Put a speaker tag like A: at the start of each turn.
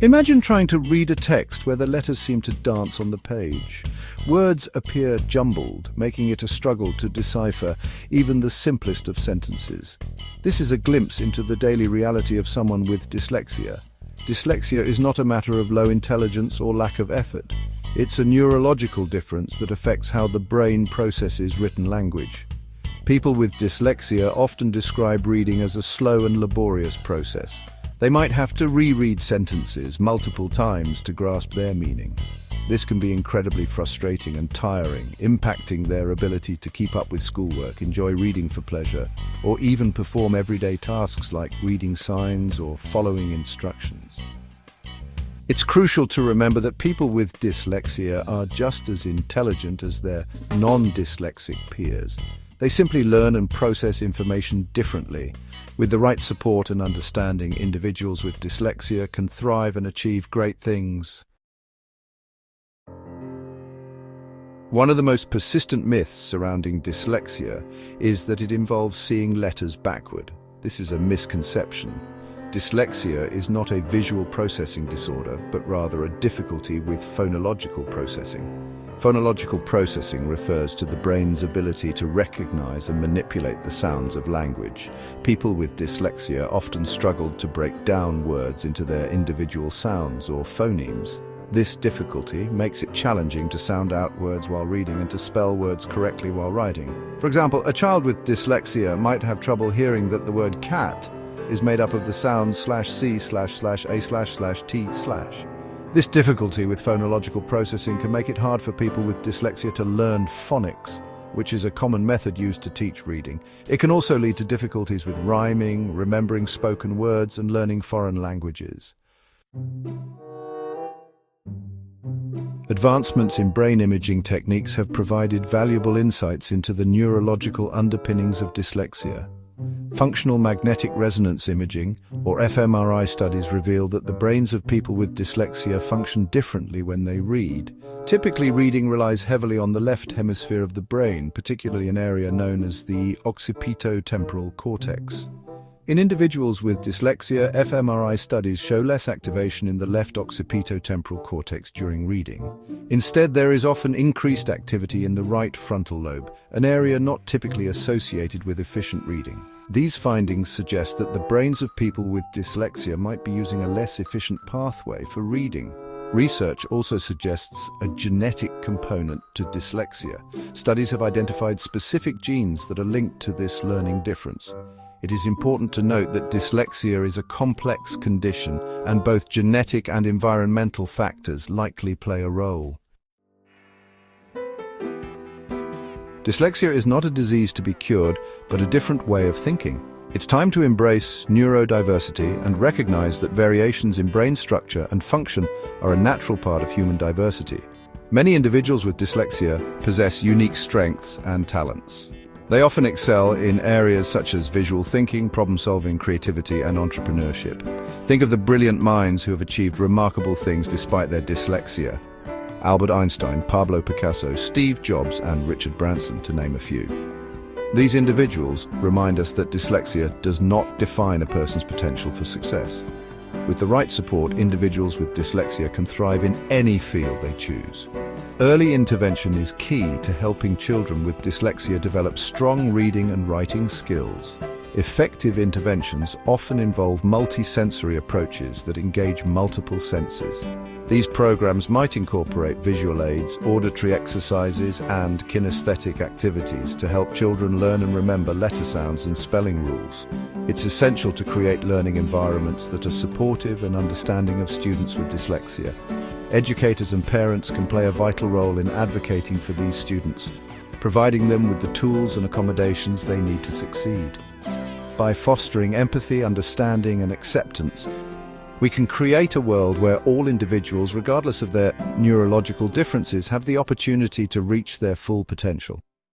A: Imagine trying to read a text where the letters seem to dance on the page. Words appear jumbled, making it a struggle to decipher even the simplest of sentences. This is a glimpse into the daily reality of someone with dyslexia. Dyslexia is not a matter of low intelligence or lack of effort. It's a neurological difference that affects how the brain processes written language. People with dyslexia often describe reading as a slow and laborious process. They might have to reread sentences multiple times to grasp their meaning. This can be incredibly frustrating and tiring, impacting their ability to keep up with schoolwork, enjoy reading for pleasure, or even perform everyday tasks like reading signs or following instructions. It's crucial to remember that people with dyslexia are just as intelligent as their non-dyslexic peers. They simply learn and process information differently. With the right support and understanding, individuals with dyslexia can thrive and achieve great things. One of the most persistent myths surrounding dyslexia is that it involves seeing letters backward. This is a misconception. Dyslexia is not a visual processing disorder, but rather a difficulty with phonological processing. Phonological processing refers to the brain's ability to recognize and manipulate the sounds of language. People with dyslexia often struggle to break down words into their individual sounds or phonemes. This difficulty makes it challenging to sound out words while reading and to spell words correctly while writing. For example, a child with dyslexia might have trouble hearing that the word cat is made up of the sounds /c/a/t/. This difficulty with phonological processing can make it hard for people with dyslexia to learn phonics, which is a common method used to teach reading. It can also lead to difficulties with rhyming, remembering spoken words, and learning foreign languages. Advancements in brain imaging techniques have provided valuable insights into the neurological underpinnings of dyslexia. Functional magnetic resonance imaging, or fMRI studies, reveal that the brains of people with dyslexia function differently when they read. Typically, reading relies heavily on the left hemisphere of the brain, particularly an area known as the occipitotemporal cortex. In individuals with dyslexia, fMRI studies show less activation in the left occipitotemporal cortex during reading. Instead, there is often increased activity in the right frontal lobe, an area not typically associated with efficient reading. These findings suggest that the brains of people with dyslexia might be using a less efficient pathway for reading. Research also suggests a genetic component to dyslexia. Studies have identified specific genes that are linked to this learning difference. It is important to note that dyslexia is a complex condition, and both genetic and environmental factors likely play a role. Dyslexia is not a disease to be cured, but a different way of thinking. It's time to embrace neurodiversity and recognize that variations in brain structure and function are a natural part of human diversity. Many individuals with dyslexia possess unique strengths and talents. They often excel in areas such as visual thinking, problem-solving, creativity, and entrepreneurship. Think of the brilliant minds who have achieved remarkable things despite their dyslexia. Albert Einstein, Pablo Picasso, Steve Jobs, and Richard Branson, to name a few. These individuals remind us that dyslexia does not define a person's potential for success. With the right support, individuals with dyslexia can thrive in any field they choose. Early intervention is key to helping children with dyslexia develop strong reading and writing skills. Effective interventions often involve multi-sensory approaches that engage multiple senses. These programs might incorporate visual aids, auditory exercises, and kinesthetic activities to help children learn and remember letter sounds and spelling rules. It's essential to create learning environments that are supportive and understanding of students with dyslexia. Educators and parents can play a vital role in advocating for these students, providing them with the tools and accommodations they need to succeed. By fostering empathy, understanding, and acceptance, we can create a world where all individuals, regardless of their neurological differences, have the opportunity to reach their full potential.